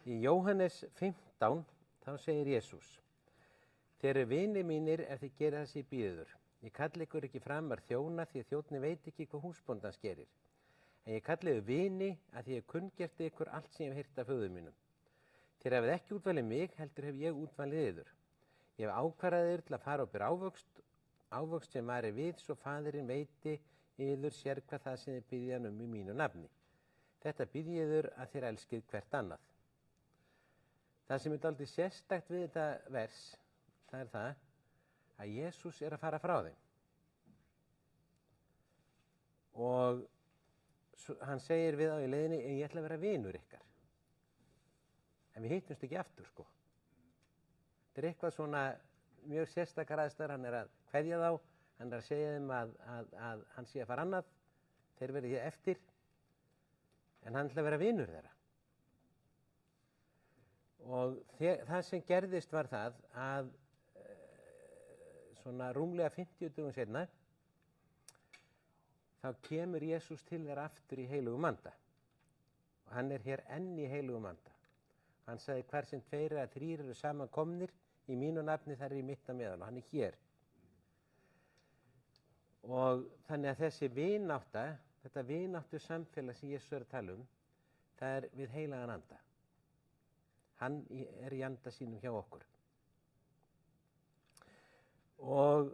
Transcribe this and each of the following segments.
Í Jóhannes 15 þá segir Jesús: Þér eru vinir mínir ef þið gerið það sem ég býð yður. Ég kalli ykkur ekki framar þjóna því þjónninn veit ekki hvað húsbóndans gerir. En ég kalli yður vini að því ég kunngert ykkur allt sem ég hef heyrt af föður mínum. Þér hafið ekki útvalið mig, heldur hef ég útvalið yður. Ég hef ákvarðað yður til að fara og bera ávöxt sem varir við, svo faðirinn veiti yður sér hvað það sem þið biðjið hann í mínu nafni. Þetta biðjið yður að þér elskið hvert annað. Það sem er dálítið sérstakt við þetta vers, það er það að Jesús er að fara frá þeim. Og hann segir við á í leiðinni: ég ætla að vera vinur ykkar. En við hittumst ekki aftur, sko. Þetta er eitthvað svona mjög sérstakar aðstæður. Hann er að kveðja þá, hann er að segja þeim að hann sé að fara annað, þeir verði hér eftir, en hann ætla að vera vinur þeirra. Og það sem gerðist var það að svona rúmlega 50 dögum seinna þá kemur Jesús til þeirra aftur í heilugum anda. Og hann er hér enn í heilugum anda. Hann sagði: hvar sem 2 eða 3 eru saman komnir í mínu nafni, þar er ég mitt á meðal, og hann er hér. Og þannig að þessi vinátta, þetta vináttu samfélag sem Jesús er að tala það er við heilagan anda. Hann er í anda sínum hjá okkur. Og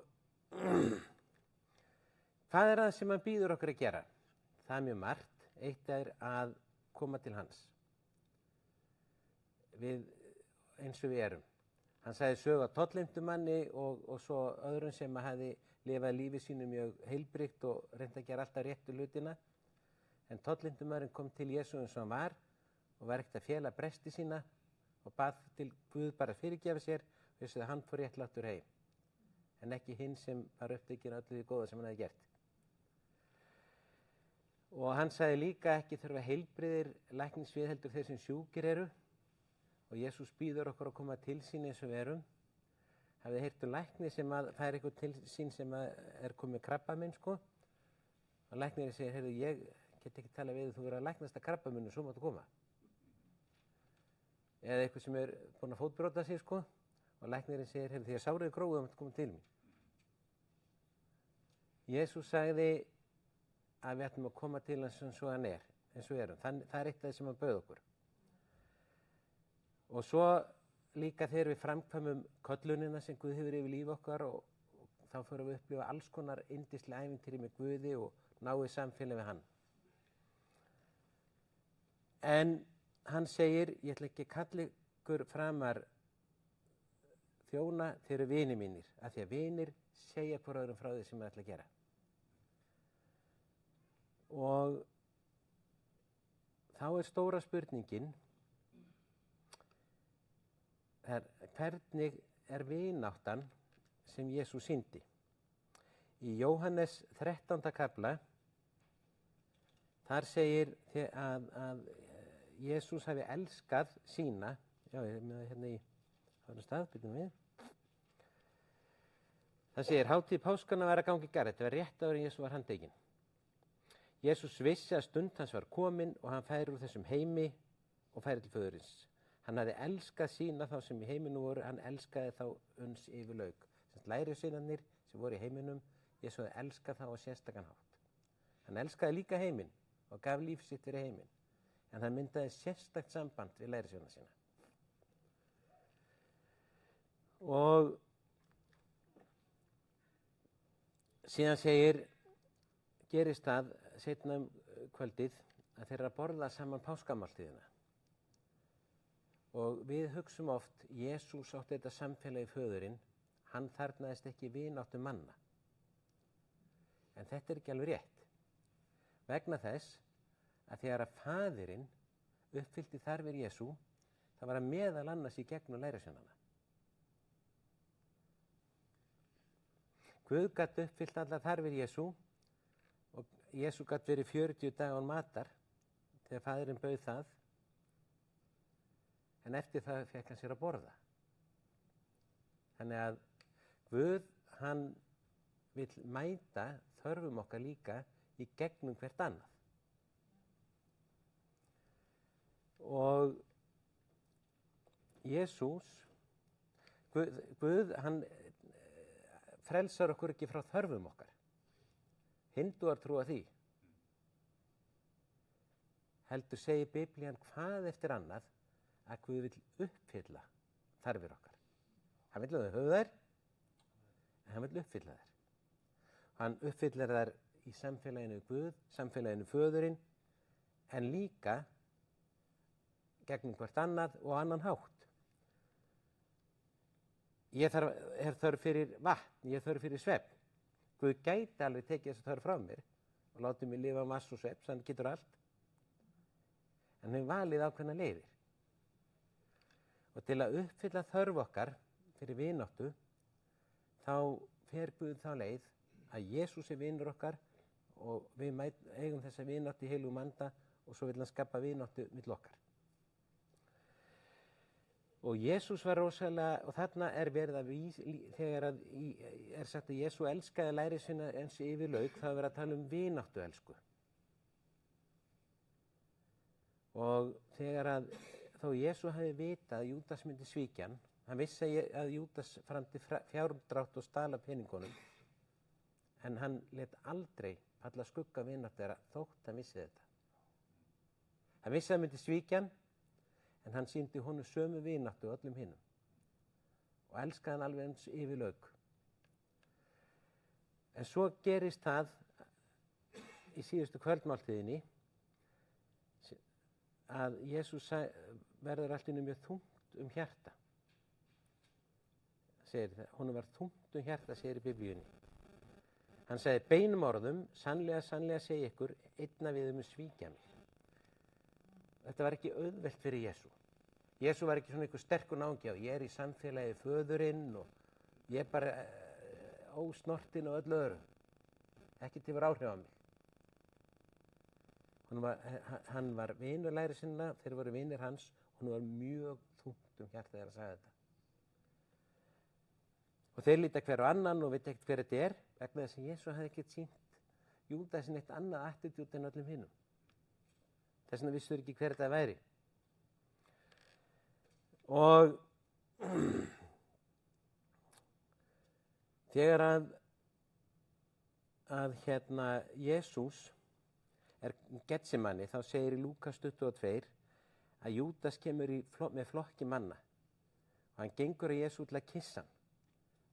hvað er það sem hann býður okkur að gera? Það er mjög margt. Eitt er að koma til hans. Eins og við erum. Hann sagði sögu af tollheimtumanni og svo öðrum sem hefði lifað lífi sínu mjög heilbrigt og reyndi að gera alltaf réttu hlutina. En tollheimtumaðurinn kom til Jesú eins og hann var og var ekkert að fela bresti sína og bað til Guð bara að fyrirgefa sér og vissi að hann fór réttlátur heim. En ekki hinn sem var upptekinn af öllu því góða sem hann hefði gert. Og hann sagði líka: ekki þurfa heilbrigðir læknisvið heldur þeir sem sjúkir eru. Og Jesús býður okkur að koma til sín eins og við erum. Hafið heyrt lækni sem fær eitthvað til sín sem er komið krabbamein, sko. Og læknirinn segir: heyrðu, ég get ekki talað við, þú verður að læknast að krabbameinu, svo máttu koma. Eða eitthvað sem er búin að fótbrjóta sig, sko. Og læknirinn segir: heyrðu, því að sárið er gróið, þú máttu koma til mín. Jesús sagði að við ættum að koma til hans eins og hann er, eins og við erum. Það er eitt af það sem hann bauð okkur. Og svo líka þegar við framkvæmum köllunina sem Guð hefur yfir líf okkar og þá förum við upplifa alls konar yndisleg ævintýri með Guði og náið samfélag við hann. En hann segir: ég ætla ekki að kalla ykkur framar þjóna, þeir eru vinir mínir, af því að vinir segja hvor öðrum frá því sem þeir ætla að gera. Og þá er stóra spurningin: hvernig er vináttan sem Jesús sýndi? Í Jóhannes 13. kafla þar segir að Jesús hafi elskað sína. Já, ég er með það hérna í þarna stað, byrjum við. Það segir: hátíð páskana var að ganga í garð. Þetta var rétt áður en Jesús var handtekinn. Jesús vissi að stund hans var komin og hann færi úr þessum heimi og færi til föðurins. Hann hafði elskað sína þá sem í heiminum voru, hann elskaði þá uns yfir lauk. Lærisveinarnir sem voru í heiminum, Jesús hafði elskað þá á sérstakan hátt. Hann elskaði líka heiminn og gaf líf sitt fyrir heiminn. En hann myndaði sérstakt samband við lærisveina sína. Og síðan gerist það seinna kvöldið að þeir eru að borða saman páskamáltíðina. Og við hugsum oft: Jesús átti þetta samfélagi föðurinn, hann þarfnaðist ekki vináttu manna. En þetta er ekki alveg rétt. Vegna þess að þegar að faðirinn uppfyllti þarfir Jesú, það var að meðal annars í gegnum lærisveinana. Guð gat uppfyllt allar þarfir Jesú og Jesú gat verið 40 daga án matar þegar faðirinn bauð það. En eftir það fékk hann sér að borða. Þannig að Guð, hann vill mæta þörfum okkar líka í gegnum hvert annað. Og Jesús, Guð, hann frelsar okkur ekki frá þörfum okkar. Hindúar trúa því. Heldur segir Biblían hvað eftir annað að Guð vill uppfylla þarfir okkar. Hann vill að þau höfðu þær, en hann vill uppfylla þær. Hann uppfyllir þær í samfélaginu Guð, samfélaginu Föðurinn, en líka gegnum hvert annað og annan hátt. Ég er þörf fyrir vatn, ég er þörf fyrir svefn. Guð gæti alveg tekið þessu þörf frá mér og látið mig lifa á mass og svefn, hann getur allt. En hann hefur valið ákveðna leiðir. Og til að uppfylla þörf okkar fyrir vináttu, þá fer Guð þá leið að Jesús er vinur okkar og við eigum þessa vináttu í heilugum anda og svo vill hann skapa vináttu milli okkar. Og Jesús var rosalega, og þarna er verið að þegar er sagt að Jesú elskaði læri sinna eins yfir lauk, þá er verið að tala um vináttu elsku. Og þegar þó Jesú hafi vitað að Júdas myndi svíkja hann vissi að Júdas framdi fjárdrátt og stala peningunum, en hann lét aldrei falla skugga vináttu þeirra þótt hann vissi þetta. Hann vissi að hann myndi svíkja hann, en hann sýndi honum sömu vináttu öllum hinum og elskaði hann alveg eins yfir lauk. En svo gerist það í síðustu kvöldmáltíðinni að Jesús verður allt í einu mjög þungt hjarta. Honum var þungt hjarta, segir í Biblíunni. Hann sagði beinum orðum, sannlega, sannlega segi ykkur, einn af yður mun svíkja mig. Þetta var ekki auðvelt fyrir Jesú. Jesú var ekki svona einhver sterkur náungi og ég er í samfélagi Föðurinn og ég er bara ósnortinn og öllu öðru. Ekki til að áhrif á mig. Hann var vinur læri sinna, þeir voru vinir hans og hann var mjög þungt hjarta þegar að sagði þetta. Og þeir líta hver á annan og veit ekkert hver þetta er, vegna þess að Jesú hafði ekkert sýnt Júdasi neitt annað attitút en öllum hinum. Þess vegna vissu ekki hver þetta væri. Og þegar að Jesús er Getsemanni, þá segir í Lúkas 22 að Júdas kemur með flokki manna og hann gengur að Jesú til að kissa hann.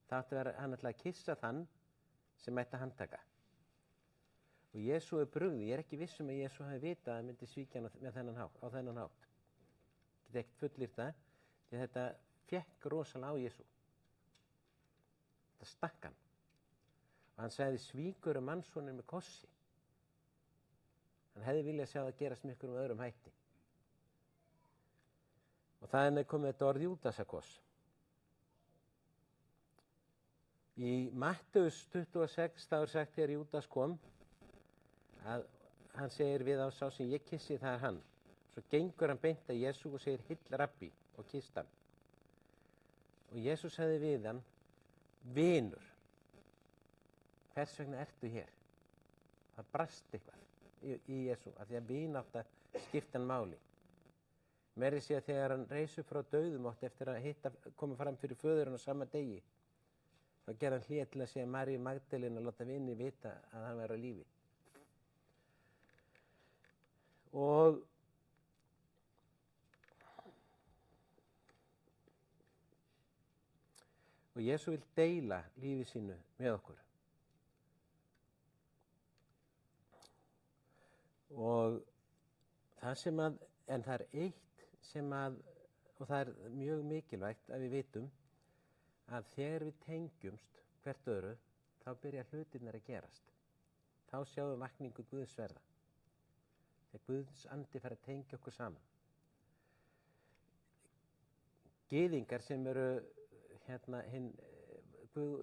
Það átti að vera hann ætlaði að kissa þann sem ætti að handtaka. Og Jesú er brugðið. Ég er ekki viss um að Jesú hafi vitað að hann myndi svíkja hann á þennan hátt. Get ekkert fullyrt það, því að þetta fékk rosalega á Jesú. Þetta stakk hann. Og hann sagði svíkur mannssoninn með kossi. Hann hefði viljað sjá það gerast með ykkur öðrum hætti. Og það er komið þetta orð Júdasakoss. Í Mattheus 26 þá er sagt þegar Júdas kom að hann segir við á sá sem ég kissi, það er hann. Svo gengur hann beint að Jesú og segir hill rabbi og kysst hann. Og Jesú sagði við hann, vinur, hvers vegna ertu hér? Það brast eitthvað í Jesú, af því að vinátta skipta hann máli. Meira sé að þegar hann reis upp frá dauðum átt eftir að koma fram fyrir föðurinn á sama degi, þá gerði hann hlé til að segja Maríu Magdalenu að láta vini vita að hann væri á lífi. Og Jesú vil deila lífi sínu með okkur. Og en það er eitt sem og það er mjög mikilvægt að við vitum að þegar við tengjumst hvert öðru, þá byrja hlutirnir að gerast. Þá sjáum við vakningu Guðs verða. Þegar Guðs andi fara að tengja okkur saman. Gyðingar sem eru Guð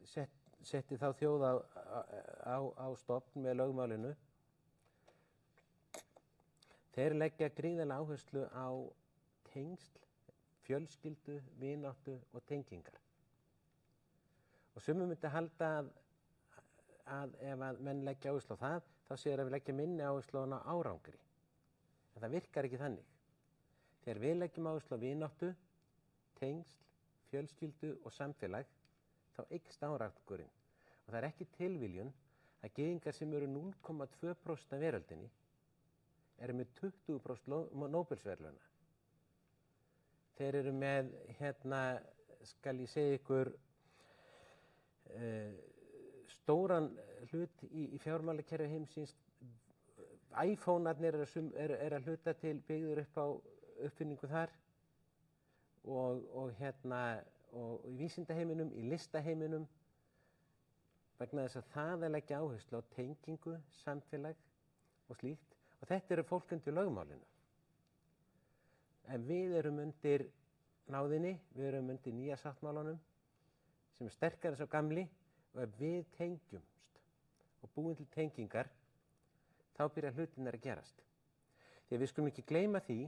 setti þá þjóð á stofn með lögmálinu. Þeir leggja gríðarlega áherslu á tengsl, fjölskyldu, vináttu og tengingar. Og sumir myndi halda að ef að menn leggja áherslu á það, þá séður að við leggja minni áherslu á árangri. En það virkar ekki þannig. Þegar við leggjum áherslu á vináttu, tengsl, fjölskyldu og samfélag, þá eykst árangurinn. Og það er ekki tilviljun að gyðingar sem eru 0,2% af veröldinni eru með 20% Nóbelsverðlauna. Þeir eru með, skal ég segja ykkur, stóran hlut í fjármálakerfi heimsins. iPhone-arnir eru að hluta til byggður upp á uppfinningu þar og í vísindaheiminum, í listaheiminum, vegna þess að það að leggja áherslu á tengingu, samfélag og slíkt. Og þetta eru fólk undir lögmálinu. En við erum undir náðinni, við erum undir nýja sáttmálanum sem er sterkari en sá gamli, og ef við tengjumst og búum til tengingar, þá byrja hlutirnir að gerast. Því að við skulum ekki gleyma því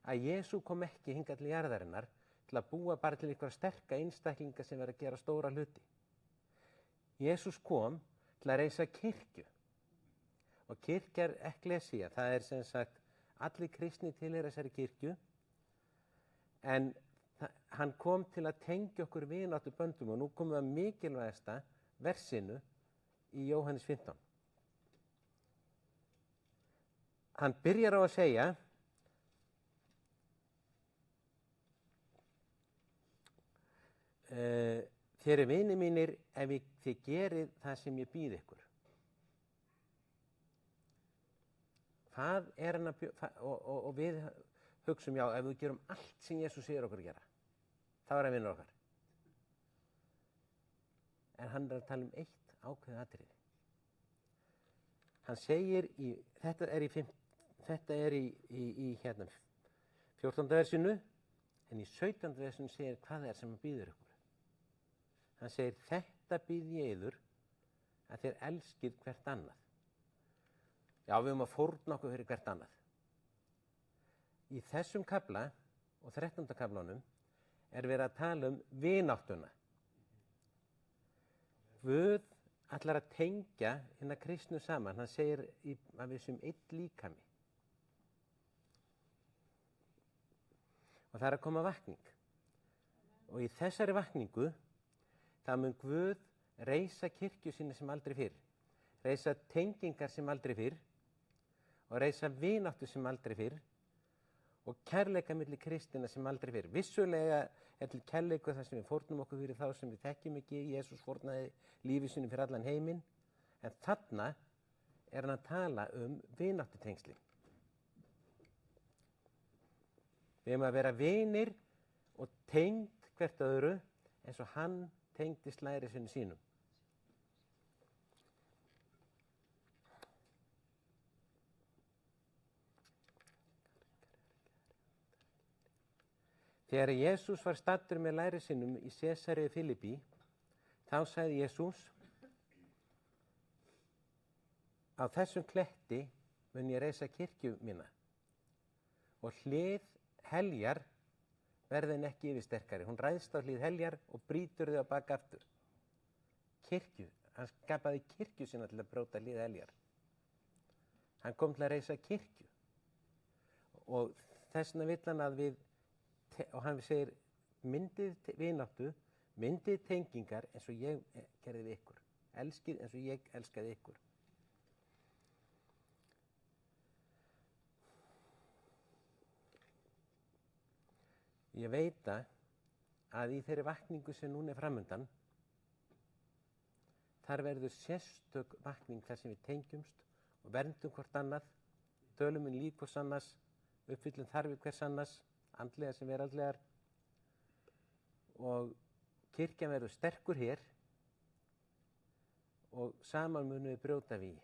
að Jesú kom ekki hingað til jarðarinnar til að búa bara til einhverja sterka einstaklinga sem verða að gera stóra hluti. Jesús kom til að reisa kirkju. Og kirkja er ekklesía, það er sem sagt allir kristni tilheyra þessari kirkju, en hann kom til að tengja okkur vináttuböndum, og nú komum við að mikilvægasta versinu í Jóhannes 15. Hann byrjar á að segja þér eru vinir mínir ef þið gerið það sem ég býð ykkur. Það er hann að og við hugsum, já, ef við gerum allt sem Jesús segir okkur að gera, þá er hann vinur okkar. En hann er að tala um eitt ákveðið atriði. Hann segir þetta er í 14. versinu, en í 17. versinu segir hvað það er sem hann býður ykkur. Hann segir, þetta býð ég yður að þér elskið hvert annað. Já, við höfum að fórna okkur fyrir hvert annað. Í þessum kafla og 13. kaflanum er verið að tala um vináttuna. Guð ætlar að tengja hina kristnu saman. Hann segir að við séum einn líkami. Og það er að koma vakning. Og í þessari vakningu, þá mun Guð reisa kirkju sína sem aldrei fyrr. Reisa tengingar sem aldrei fyrr. Og reisa vináttu sem aldrei fyrr, og kærleika milli kristina sem aldrei fyrr. Vissulega er til kærleiku þar sem við fórnum okkur fyrir þá sem við þekkjum ekki. Jesús fórnaði lífi sínu fyrir allan heiminn, en þarna er hann að tala um vináttutengslin. Við höfum að vera vinir og tengd hvert öðru eins og hann tengdist lærisveini sínum. Þegar Jesús var staddur með lærisveinum í Sesaríu Fílippi, þá sagði Jesús, á þessum kletti mun ég reisa kirkju mína, og hlið heljar verði henni ekki yfirsterkari. Hún ræðst á hlið heljar og brýtur þau á bak aftur. Kirkju, hann skapaði kirkju sína til að brjóta hlið heljar. Hann kom til að reisa kirkju, og þess vegna vill hann að og hann segir, myndið vináttu, myndið tengingar eins og ég gerði við ykkur. Elskið eins og ég elskaði ykkur. Ég veit að í þeirri vakningu sem núna er framundan, þar verður sérstök vakning þar sem við tengjumst og verndum hvort annað, tölum líf hvers annars, uppfyllum þarfir hvers annars, andlegar sem veraldlegar, og kirkjan verður sterkur hér og saman munum við brjóta vígi.